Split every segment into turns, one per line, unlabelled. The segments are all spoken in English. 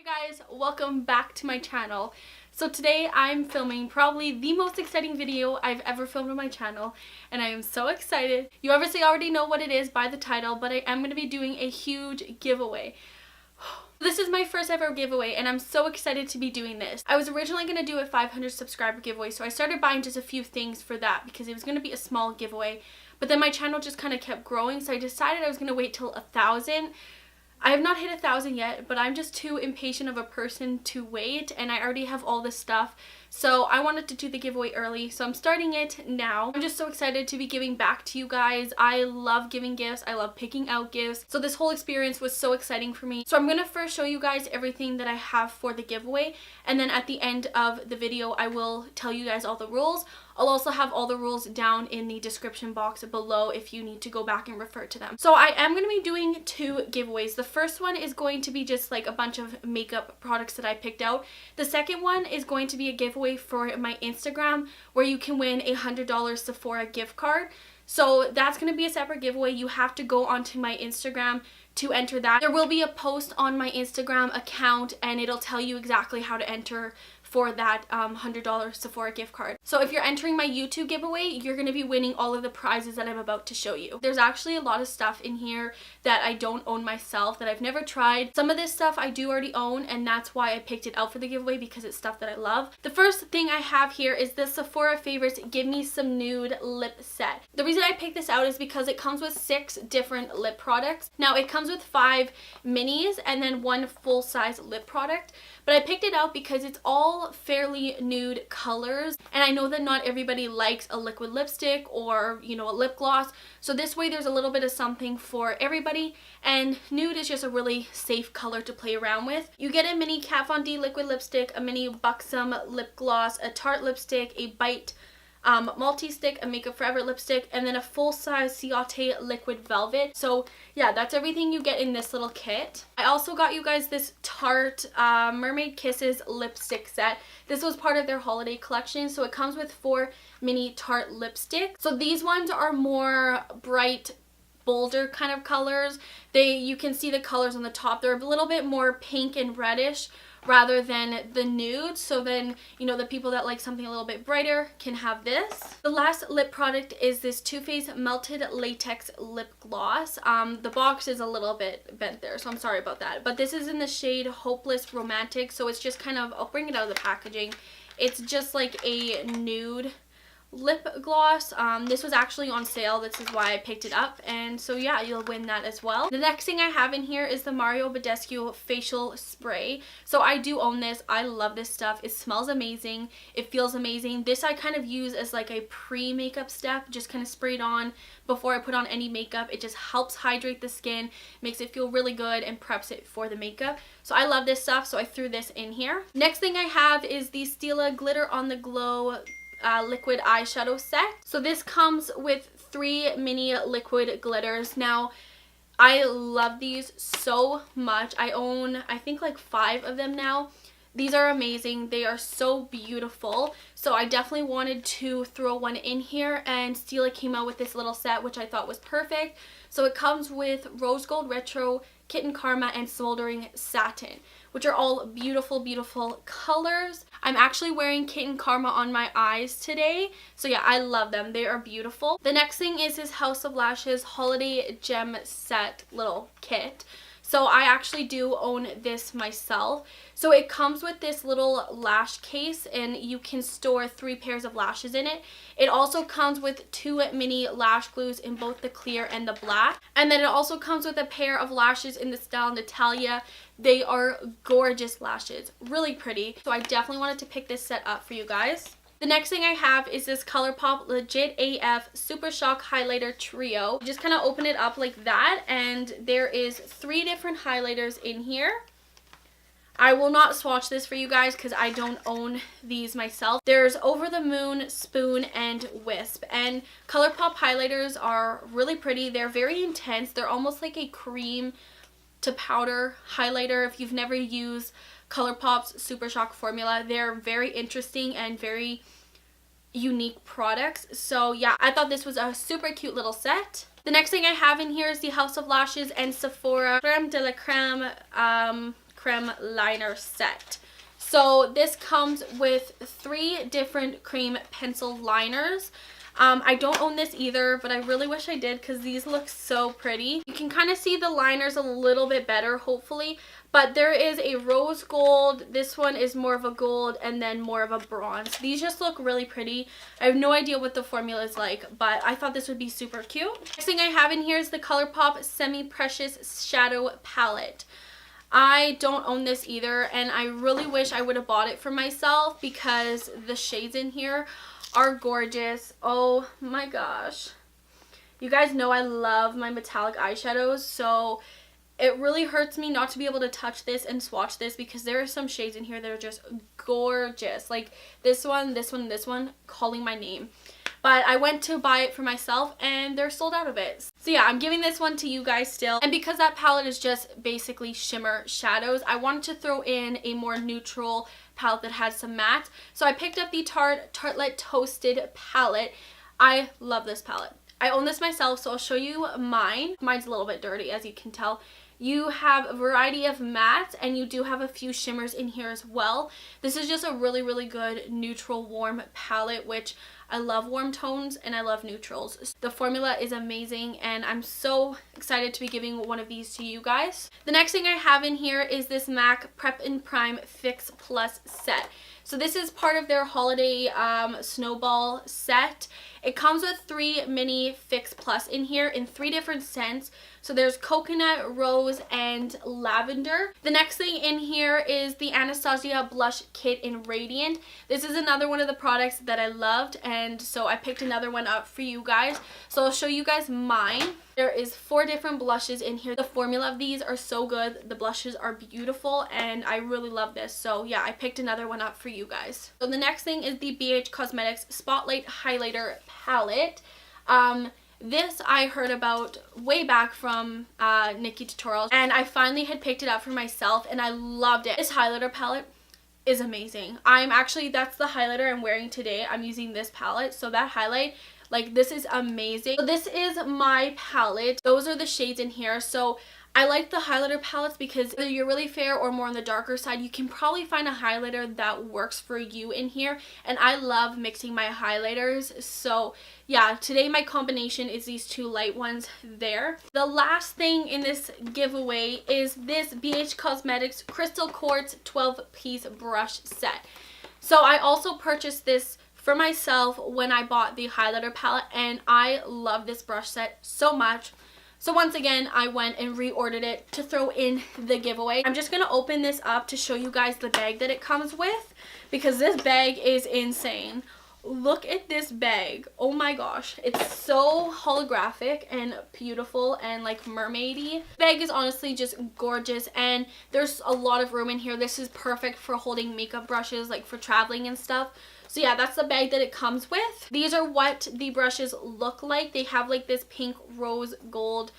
Hey guys, welcome back to my channel. So today I'm filming probably the most exciting video I've ever filmed on my channel, and I am so excited. You obviously already know what it is by the title, but I am going to be doing a huge giveaway. This is my first ever giveaway and I'm so excited to be doing this. I was originally going to do a 500 subscriber giveaway, so I started buying just a few things for that because it was going to be a small giveaway, but then my channel just kind of kept growing, so I decided I was going to wait till 1,000. I have not hit 1,000 yet, but I'm just too impatient of a person to wait, and I already have all this stuff. So I wanted to do the giveaway early, so I'm starting it now. I'm just so excited to be giving back to you guys. I love giving gifts. I love picking out gifts. So this whole experience was so exciting for me. So I'm going to first show you guys everything that I have for the giveaway, and then at the end of the video I will tell you guys all the rules. I'll also have all the rules down in the description box below if you need to go back and refer to them. So I am going to be doing two giveaways. The first one is going to be just like a bunch of makeup products that I picked out. The second one is going to be a giveaway for my Instagram where you can win a $100 Sephora gift card. So that's going to be a separate giveaway. You have to go onto my Instagram to enter that. There will be a post on my Instagram account and it'll tell you exactly how to enter for that $100 Sephora gift card. So if you're entering my YouTube giveaway, you're going to be winning all of the prizes that I'm about to show you. There's actually a lot of stuff in here that I don't own myself, that I've never tried. Some of this stuff I do already own, and that's why I picked it out for the giveaway, because it's stuff that I love. The first thing I have here is the Sephora Favorites Give Me Some Nude lip set. The reason I picked this out is because it comes with 6 different lip products. Now it comes with 5 minis and then 1 full-size lip product, but I picked it out because it's all fairly nude colors, and I know that not everybody likes a liquid lipstick or, you know, a lip gloss, so this way there's a little bit of something for everybody, and nude is just a really safe color to play around with. You get a mini Kat Von D liquid lipstick, a mini Buxom lip gloss, a Tarte lipstick, a Bite multi-stick, a Makeup Forever lipstick, and then a full-size Ciate liquid velvet. So yeah, that's everything you get in this little kit. I also got you guys this Tarte Mermaid Kisses lipstick set. This was part of their holiday collection, so it comes with 4 mini Tarte lipsticks. So these ones are more bright, bolder kind of colors. You can see the colors on the top. They're a little bit more pink and reddish rather than the nude, so then, you know, the people that like something a little bit brighter can have this. The last lip product is this Too Faced Melted Latex Lip Gloss. The box is a little bit bent there, so I'm sorry about that, but this is in the shade Hopeless Romantic, so it's just kind of, I'll bring it out of the packaging. It's just like a nude lip gloss. This was actually on sale. This is why I picked it up, and so yeah, you'll win that as well. The next thing I have in here is the Mario Badescu facial spray. So I do own this. I love this stuff. It smells amazing. It feels amazing. This I kind of use as like a pre-makeup step, just kind of spray it on before I put on any makeup. It just helps hydrate the skin, makes it feel really good, and preps it for the makeup. So I love this stuff, so I threw this in here. Next thing I have is the Stila Glitter on the Glow liquid eyeshadow set. So this comes with 3 mini liquid glitters. Now I love these so much. I own, I think, like 5 of them now. These are amazing. They are so beautiful. So I definitely wanted to throw one in here, and Stila came out with this little set which I thought was perfect. So it comes with Rose Gold Retro, Kitten Karma, and Smoldering Satin, which are all beautiful, beautiful colors. I'm actually wearing Kitten Karma on my eyes today, so yeah, I love them. They are beautiful. The next thing is this House of Lashes Holiday Gem Set little kit. So I actually do own this myself. So it comes with this little lash case, and you can store 3 pairs of lashes in it. It also comes with 2 mini lash glues in both the clear and the black. And then it also comes with a pair of lashes in the style Natalia. They are gorgeous lashes, really pretty. So I definitely wanted to pick this set up for you guys. The next thing I have is this ColourPop Legit AF Super Shock Highlighter Trio. You just kind of open it up like that, and there is 3 different highlighters in here. I will not swatch this for you guys because I don't own these myself. There's Over the Moon, Spoon, and Wisp. And ColourPop highlighters are really pretty. They're very intense. They're almost like a cream to powder highlighter. If you've never used ColourPop's Super Shock formula, they're very interesting and very unique products. So yeah, I thought this was a super cute little set. The next thing I have in here is the House of Lashes and Sephora Creme de la Creme creme liner set. So this comes with 3 different cream pencil liners. I don't own this either, but I really wish I did because these look so pretty. You can kind of see the liners a little bit better, hopefully, but there is a rose gold, this one is more of a gold, and then more of a bronze. These just look really pretty. I have no idea what the formula is like, but I thought this would be super cute. Next thing I have in here is the ColourPop Semi Precious Shadow Palette. I don't own this either, and I really wish I would have bought it for myself because the shades in here are gorgeous. Oh my gosh. You guys know I love my metallic eyeshadows, so it really hurts me not to be able to touch this and swatch this because there are some shades in here that are just gorgeous. Like this one, this one, this one, calling my name. But I went to buy it for myself and they're sold out of it. So yeah, I'm giving this one to you guys still. And because that palette is just basically shimmer shadows, I wanted to throw in a more neutral palette that has some matte. So I picked up the Tartelette Toasted palette. I love this palette. I own this myself, so I'll show you mine. Mine's a little bit dirty, as you can tell. You have a variety of mattes and you do have a few shimmers in here as well. This is just a really, really good neutral warm palette, which I love warm tones and I love neutrals. The formula is amazing and I'm so excited to be giving one of these to you guys. The next thing I have in here is this MAC Prep and Prime Fix Plus set. So this is part of their holiday snowball set. It comes with 3 mini Fix Plus in here in 3 different scents. So there's coconut, rose, and lavender. The next thing in here is the Anastasia Blush Kit in Radiant. This is another one of the products that I loved, and so I picked another one up for you guys. So I'll show you guys mine. There is 4 different blushes in here. The formula of these are so good. The blushes are beautiful and I really love this. So yeah, I picked another one up for you guys. So the next thing is the BH Cosmetics Spotlight Highlighter Palette. This I heard about way back from Nikki Tutorials, and I finally had picked it up for myself and I loved it. This highlighter palette is amazing. That's the highlighter I'm wearing today. I'm using this palette, so that highlight, like, this is amazing. So this is my palette. Those are the shades in here. So I like the highlighter palettes because whether you're really fair or more on the darker side, you can probably find a highlighter that works for you in here. And I love mixing my highlighters. So yeah, today my combination is these 2 light ones there. The last thing in this giveaway is this BH Cosmetics Crystal Quartz 12-piece brush set. So I also purchased this for myself when I bought the highlighter palette, and I love this brush set so much. So once again, I went and reordered it to throw in the giveaway. I'm just going to open this up to show you guys the bag that it comes with because this bag is insane. Look at this bag. Oh my gosh. It's so holographic and beautiful and like mermaidy. The bag is honestly just gorgeous and there's a lot of room in here. This is perfect for holding makeup brushes, like for traveling and stuff. So yeah, that's the bag that it comes with. These are what the brushes look like. They have like this pink rose gold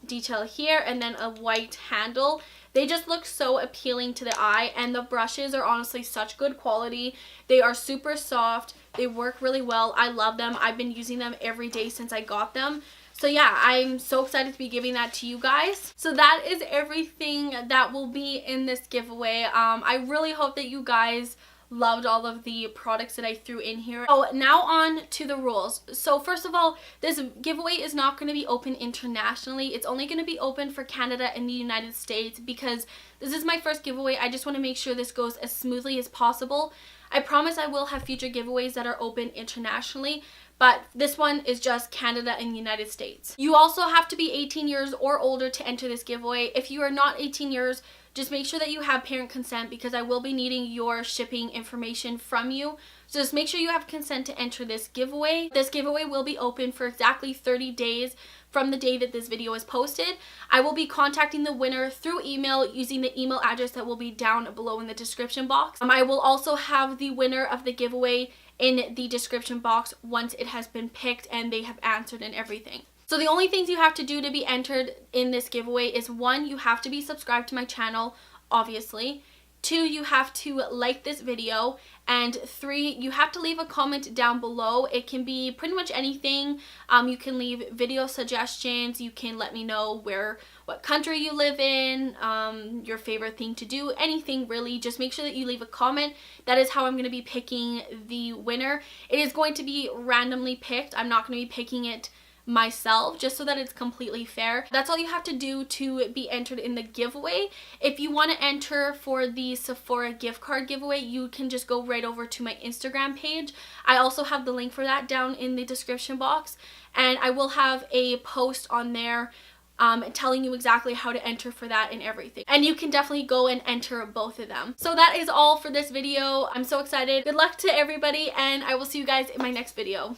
detail here and then a white handle. They just look so appealing to the eye, and the brushes are honestly such good quality. They are super soft. They work really well. I love them. I've been using them every day since I got them. So yeah, I'm so excited to be giving that to you guys. So that is everything that will be in this giveaway. I really hope that you guys loved all of the products that I threw in here. Oh, now on to the rules. So first of all, this giveaway is not going to be open internationally. It's only going to be open for Canada and the United States because this is my first giveaway. I just want to make sure this goes as smoothly as possible. I promise I will have future giveaways that are open internationally, but this one is just Canada and United States. You also have to be 18 years or older to enter this giveaway. If you are not 18 years, just make sure that you have parent consent because I will be needing your shipping information from you. So just make sure you have consent to enter this giveaway. This giveaway will be open for exactly 30 days from the day that this video is posted. I will be contacting the winner through email using the email address that will be down below in the description box. I will also have the winner of the giveaway in the description box once it has been picked and they have answered and everything. So the only things you have to do to be entered in this giveaway is 1, you have to be subscribed to my channel, obviously. 2, you have to like this video, and 3, you have to leave a comment down below. It can be pretty much anything. You can leave video suggestions, you can let me know what country you live in, your favorite thing to do, anything really. Just make sure that you leave a comment. That is how I'm going to be picking the winner. It is going to be randomly picked. I'm not going to be picking it myself, just so that it's completely fair. That's all you have to do to be entered in the giveaway. If you want to enter for the Sephora gift card giveaway, you can just go right over to my Instagram page. I also have the link for that down in the description box, and I will have a post on there telling you exactly how to enter for that and everything. And you can definitely go and enter both of them. So that is all for this video. I'm so excited. Good luck to everybody, and I will see you guys in my next video.